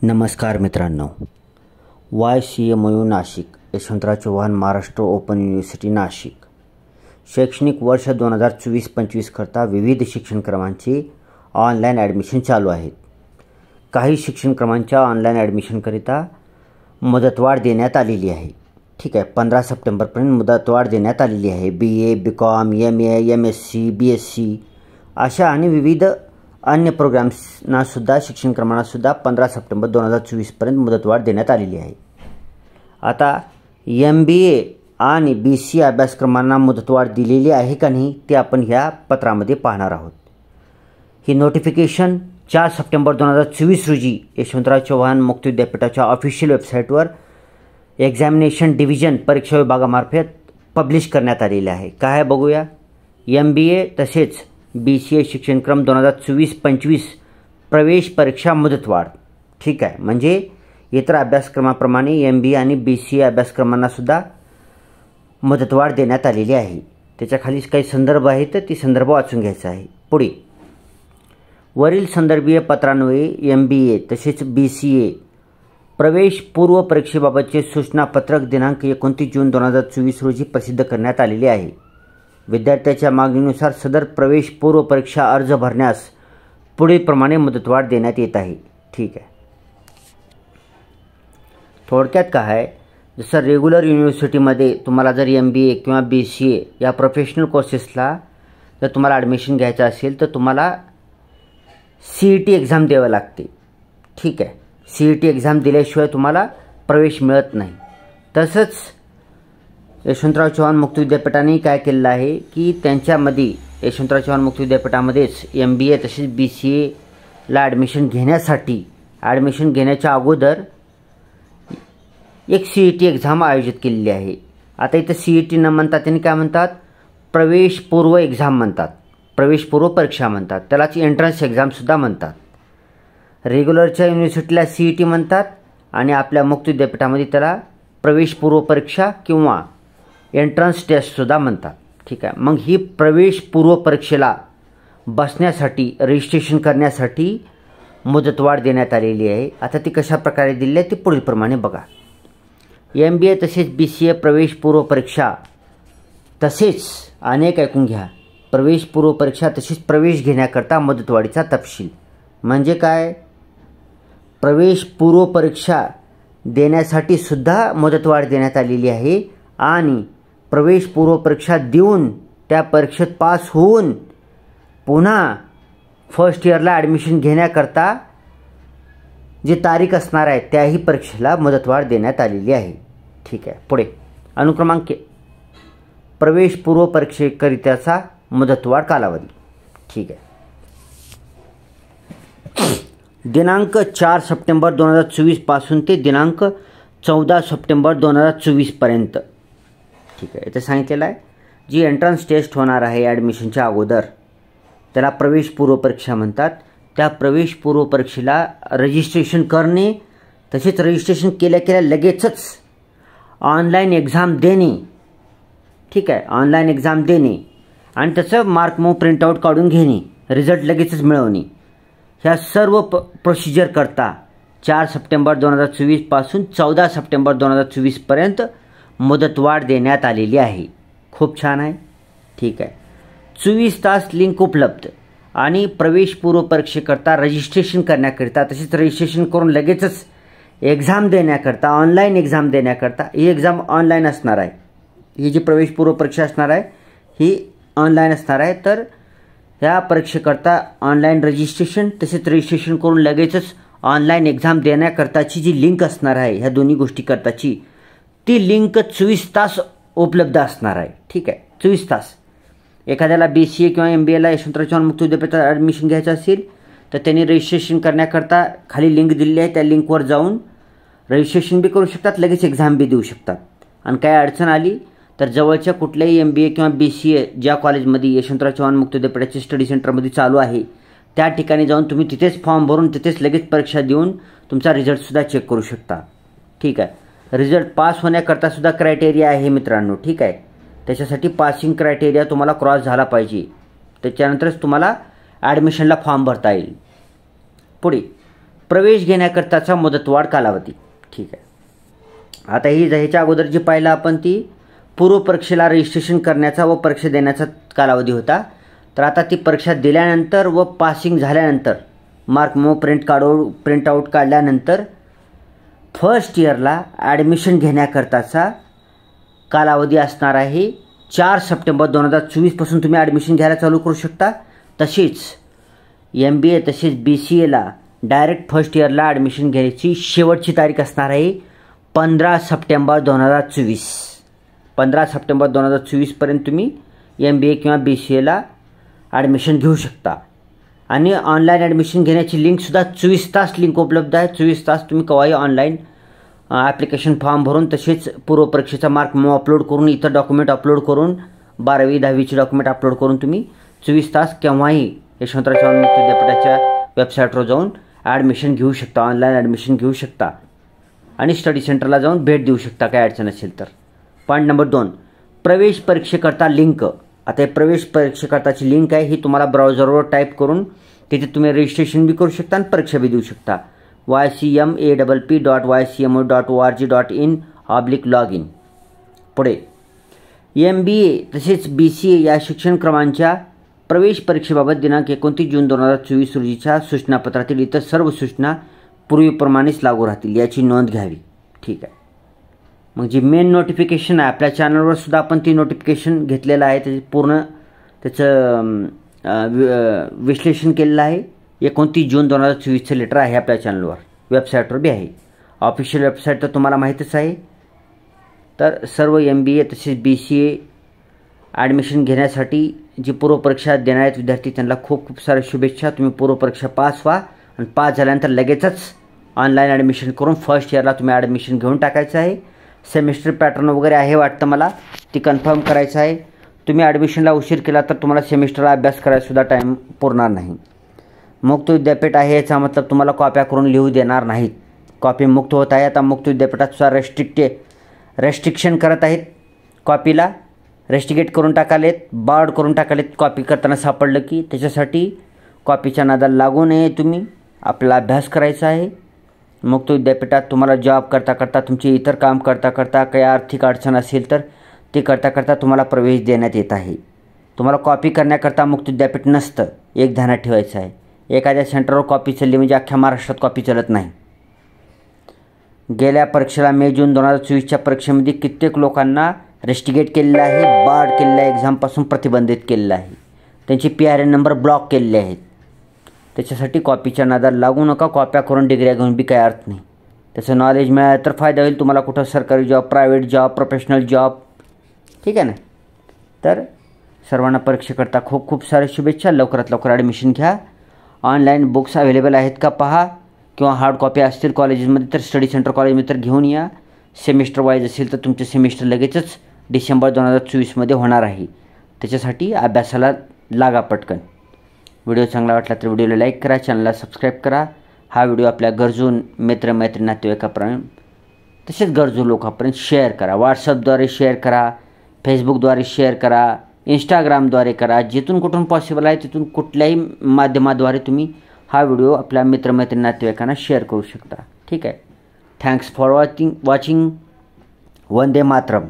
नमस्कार मित्रांनो, YCMU Nashik, Yashwantrao Chavan Maharashtra open university Nashik शैक्षणिक वर्ष 2024-25 करता विविध शिक्षणक्रमांचे ऑनलाईन ॲडमिशन चालू आहेत। काही शिक्षणक्रमांच्या ऑनलाईन ॲडमिशनकरिता मुदतवाढ देण्यात आलेली आहे। ठीक आहे, 15 सप्टेंबरपर्यंत मुदतवाढ देण्यात आलेली आहे। BA, BCom, MA, MSc, BSc अशा आणि विविध अन्य प्रोग्राम्सना सुद्धा शिक्षणक्रमांना सुद्धा 15 सप्टेंबर 2024 पर्यंत मुदतवाढ देण्यात आलेली आहे। आता MBA आणि BCA अभ्यासक्रमांना मुदतवाढ दिलेली आहे का नाही ते आपण ह्या पत्रामध्ये पाहणार आहोत। ही नोटिफिकेशन 4 सप्टेंबर 2024 रोजी यशवंतराव चव्हाण मुक्त विद्यापीठाच्या ऑफिशियल वेबसाईटवर एक्झामिनेशन डिव्हिजन परीक्षा विभागामार्फत पब्लिश करण्यात आलेले आहे। काय आहे बघूया। MBA तसेच BCA शिक्षणक्रम 2024-25 प्रवेश परीक्षा मुदतवाढ। ठीक आहे, म्हणजे इतर अभ्यासक्रमाप्रमाणे MBA आणि BCA अभ्यासक्रमांना सुद्धा मुदतवाढ देण्यात आलेली आहे। त्याच्या खाली काही संदर्भ आहेत, ती संदर्भ वाचून घ्यायचा आहे। पुढे वरील संदर्भीय पत्रान्वये MBA तसेच BCA प्रवेश पूर्व परीक्षेबाबतचे सूचनापत्रक दिनांक 29 जून 2024 रोजी प्रसिद्ध करण्यात आलेले आहे। विद्यार्थ्याच्या मागणीनुसार सदर प्रवेश पूर्व परीक्षा अर्ज भरण्यास पुढीलप्रमाणे मुदतवाढ देण्यात येत आहे। ठीक आहे, थोडक्यात काय आहे, जसं रेग्युलर युनिव्हर्सिटीमध्ये तुम्हाला जर MBA किंवा BCA या प्रोफेशनल कोर्सेसला जर तुम्हाला ॲडमिशन घ्यायचं असेल तर तुम्हाला CET एक्झाम द्यावी लागते। ठीक आहे, CET एक्झाम दिल्याशिवाय तुम्हाला प्रवेश मिळत नाही। तसंच यशवंतराव चव्हाण मुक्त विद्यापीठाने काय केलेलं आहे की त्यांच्यामध्ये यशवंतराव चव्हाण मुक्त विद्यापीठामध्येच MBA तसेच BCA ला ॲडमिशन घेण्याच्या अगोदर एक CET एक्झाम आयोजित केलेली आहे। आता इथं CET न म्हणतात त्यांनी काय म्हणतात, प्रवेश पूर्व एक्झाम म्हणतात, प्रवेश पूर्व परीक्षा म्हणतात, त्यालाच एंट्रन्स एक्झामसुद्धा म्हणतात। रेग्युलरच्या युनिव्हर्सिटीला CET म्हणतात आणि आपल्या मुक्त विद्यापीठामध्ये त्याला प्रवेश पूर्व परीक्षा किंवा एंट्रन्स टेस्टसुद्धा म्हणतात। ठीक आहे, मग ही प्रवेश पूर्व परीक्षेला बसण्यासाठी रजिस्ट्रेशन करण्यासाठी मुदतवाढ देण्यात आलेली आहे। आता ती कशा प्रकारे दिली आहे ती पुढीलप्रमाणे बघा। MBA तसेच BCA प्रवेश पूर्व परीक्षा तसेच अनेक ऐकून घ्या, प्रवेश पूर्व परीक्षा तसेच प्रवेश घेण्याकरता मुदतवाढीचा तपशील म्हणजे काय, प्रवेश पूर्व परीक्षा देण्यासाठी सुद्धा मुदतवाढ देण्यात आलेली आहे आणि प्रवेश पूर्व परीक्षा देऊन त्या परीक्षेत पास होऊन पुन्हा फर्स्ट इयरला ॲडमिशन घेण्याकरता जी तारीख असणार आहे त्याही परीक्षेला मुदतवाढ देण्यात आलेली आहे। ठीक आहे, पुढे अनुक्रमांक प्रवेश पूर्व परीक्षेकरिताचा मुदतवाढ कालावधी। ठीक आहे, दिनांक 4 सप्टेंबर 2024 पासून ते दिनांक 14 सप्टेंबर 2024 पर्यंत। ठीक आहे, इथे सांगितलेलं आहे जी एंट्रन्स टेस्ट होणार आहे ॲडमिशनच्या अगोदर त्याला प्रवेश पूर्व परीक्षा म्हणतात। त्या प्रवेश पूर्व परीक्षेला रजिस्ट्रेशन करणे तसेच रजिस्ट्रेशन केल्या लगेचच ऑनलाईन एक्झाम देणे। ठीक आहे, ऑनलाईन एक्झाम देणे आणि त्याचं मार्क मूव प्रिंटआउट काढून घेणे, रिझल्ट लगेचच मिळवणे, ह्या सर्व प्रोसिजर करता 4 सप्टेंबर 2024 पासून 14 सप्टेंबर 2024 पर्यंत मुदतवाढ देण्यात आलेली आहे। खूप छान आहे। ठीक आहे, 24 तास लिंक उपलब्ध आणि प्रवेश पूर्व परीक्षेकरता रजिस्ट्रेशन करण्याकरिता तसेच रजिस्ट्रेशन करून लगेचच एक्झाम देण्याकरता ऑनलाईन एक्झाम देण्याकरता ही एक्झाम ऑनलाईन असणार आहे। ही जी प्रवेश पूर्व परीक्षा असणार आहे ही ऑनलाईन असणार आहे। तर ह्या परीक्षेकरता ऑनलाईन रजिस्ट्रेशन तसेच रजिस्ट्रेशन करून लगेचच ऑनलाईन एक्झाम देण्याकरताची जी लिंक असणार आहे ह्या दोन्ही गोष्टी करताची ती लिंक 24 तास उपलब्ध असणार आहे। ठीक आहे, 24 तास एखाद्याला BCA किंवा MBAला यशवंतराव चव्हाण मुक्त विद्यापीठात ॲडमिशन घ्यायचं असेल तर त्यांनी रजिस्ट्रेशन करण्याकरता खाली लिंक दिलेली आहे, त्या लिंकवर जाऊन रजिस्ट्रेशन बी करू शकतात, लगेच एक्झाम बी देऊ शकतात। आणि काय अडचण आली तर जवळच्या कुठल्याही MBA किंवा BCA ज्या कॉलेजमध्ये यशवंतराव चव्हाण मुक्त विद्यापीठाचे स्टडी सेंटरमध्ये चालू आहे त्या ठिकाणी जाऊन तुम्ही तिथेच फॉर्म भरून तिथेच लगेच परीक्षा देऊन तुमचा रिझल्टसुद्धा चेक करू शकता। ठीक आहे, रिझल्ट पास होण्याकरता सुद्धा क्रायटेरिया आहे मित्रांनो। ठीक आहे, त्याच्यासाठी पासिंग क्रायटेरिया तुम्हाला क्रॉस झाला पाहिजे, त्याच्यानंतरच तुम्हाला ॲडमिशनला फॉर्म भरता येईल। पुढे प्रवेश घेण्याकरताचा मुदतवाढ कालावधी. ठीक आहे. आता ह्याच्या अगोदर जी पाहिलं आपण ती पूर्व परीक्षेला रजिस्ट्रेशन करण्याचा व परीक्षा देण्याचा कालावधी होता. तर आता ती परीक्षा दिल्यानंतर व पासिंग झाल्यानंतर मार्क मो प्रिंटआउट काढल्यानंतर फर्स्ट इयरला ॲडमिशन घेण्याकरताचा कालावधी असणार आहे. 4 सप्टेंबर 2024 पासून तुम्ही ॲडमिशन घ्यायला चालू करू शकता. तसेच MBA तसेच BCAला डायरेक्ट फर्स्ट इयरला ॲडमिशन घ्यायची शेवटची तारीख असणार आहे 15 सप्टेंबर 2024. 15 सप्टेंबर 2024 पर्यंत तुम्ही MBA किंवा BCAला ॲडमिशन घेऊ शकता. आणि ऑनलाईन ॲडमिशन घेण्याची लिंकसुद्धा 24 तास लिंक उपलब्ध आहे. 24 तास तुम्ही केव्हाही ऑनलाईन ॲप्लिकेशन फॉर्म भरून तसेच पूर्व परीक्षेचा मार्क मो अपलोड करून इतर डॉक्युमेंट अपलोड करून 12वी 10वीची डॉक्युमेंट अपलोड करून तुम्ही 24 तास केव्हाही यशवंतराव चव्हाण मुक्त विद्यापीठाच्या वेबसाईटवर जाऊन ॲडमिशन घेऊ शकता. ऑनलाईन ॲडमिशन घेऊ शकता आणि स्टडी सेंटरला जाऊन भेट देऊ शकता काय अडचण असेल तर. पॉईंट नंबर 2, प्रवेश परीक्षेकरता लिंक. आता हे प्रवेश परीक्षेकरताची लिंक आहे ही तुम्हाला ब्राउझरवर टाईप करून तिथे तुम्ही रजिस्ट्रेशन बी करू शकता आणि परीक्षा बी देऊ शकता. ycapp.ycmo.org.in/login. पुढे MBA तसेच BCA या शिक्षण क्रमांच्या प्रवेश परीक्षेबाबत दिनांक 29 जून 2024 रोजीच्या सूचनापत्रातील इतर सर्व सूचना पूर्वीप्रमाणेच लागू राहतील याची नोंद घ्यावी. ठीक आहे. मग जी मेन नोटिफिकेशन आहे आपल्या चॅनलवर सुद्धा आपण ती नोटिफिकेशन घेतलेलं आहे. त्याची पूर्ण त्याचं विश्लेषण केलेलं आहे. 29 जून 2024चं लेटर आहे आपल्या चॅनलवर, वेबसाईटवर बी आहे. ऑफिशियल वेबसाईट तर तुम्हाला माहीतच आहे. तर सर्व MBA तसेच BCA ॲडमिशन घेण्यासाठी जी पूर्वपरीक्षा देणार आहेत विद्यार्थी त्यांना खूप खूप साऱ्या शुभेच्छा. तुम्ही पूर्वपरीक्षा पास व्हा आणि पास झाल्यानंतर लगेचच ऑनलाईन ॲडमिशन करून फर्स्ट इयरला तुम्ही ॲडमिशन घेऊन टाकायचं आहे. सेमिस्टर पॅटर्न वगैरे आहे वाटतं मला, ती कन्फर्म करायचं आहे. तुम्ही ॲडमिशनला उशीर केला तर तुम्हाला सेमिस्टरला अभ्यास करायलासुद्धा टाईम पुरणार नाही. मुक्त विद्यापीठ आहे याचा मतलब तुम्हाला कॉप्या करून लिहू देणार नाहीत. कॉपी मुक्त होत आहे. आता मुक्त विद्यापीठात रेस्ट्रिक्शन करत आहेत. कॉपीला रेस्ट्रिकेट करून टाकालेत, बार्ड करून टाकालेत कॉपी करताना सापडलं की. त्याच्यासाठी कॉपीच्या नादाला लागू नये. तुम्ही आपला अभ्यास करायचा आहे. मुक्त विद्यापीठात तुम्हाला जॉब करता करता तुमची इतर काम करता करता काही आर्थिक अडचण असेल तर ते करता करता तुम्हाला प्रवेश देण्यात येत आहे. तुम्हाला कॉपी करण्याकरता मुक्त विद्यापीठ नसतं, एक ध्यानात ठेवायचं आहे. एखाद्या सेंटरवर कॉपी चालली म्हणजे अख्ख्या महाराष्ट्रात कॉपी चालत नाही. गेल्या परीक्षेला मे जून 2024च्या परीक्षेमध्ये कित्येक लोकांना रेस्ट्रिकेट केलेलं आहे, बार्ड केलेलं आहे, एक्झामपासून प्रतिबंधित केलेलं आहे. त्यांचे PRN नंबर ब्लॉक केलेले आहेत. त्याच्यासाठी कॉपीच्या नादाला लागू नका. कॉप्या करून डिग्र्या घेऊन बी काही अर्थ नाही. त्याचं नॉलेज मिळालं तर फायदा होईल तुम्हाला. कुठं सरकारी job, private job, professional job. ठीक आहे ना. तर सर्वांना परीक्षेकरता खूप खूप साऱ्या शुभेच्छा. लवकरात लवकर ॲडमिशन घ्या. ऑनलाईन बुक्स अवेलेबल आहेत का पहा, किंवा हार्ड कॉपी असतील कॉलेजेसमध्ये तर स्टडी सेंटर कॉलेजमध्ये तर घेऊन या. सेमिस्टर वाईज असेल तर तुमचे सेमिस्टर लगेचच डिसेंबर 2024मध्ये होणार आहे. त्याच्यासाठी अभ्यासाला लागा पटकन. व्हिडिओ चांगला वाटला तर व्हिडिओला लाईक करा, चॅनलला सबस्क्राईब करा. हा व्हिडिओ आपल्या गरजू मित्रमैत्रिणी नातेवाईकापर्यंत तसेच गरजू लोकांपर्यंत शेअर करा. व्हॉट्सअपद्वारे शेअर करा, फेसबुकद्वारे शेअर करा, इंस्टाग्रामद्वारे करा. जिथून कुठून पॉसिबल आहे तिथून कुठल्याही माध्यमाद्वारे तुम्ही हा व्हिडिओ आपल्या मित्रमैत्रिणी नातेवाईकांना शेअर करू शकता. ठीक आहे. Thanks for watching. Vande Mataram.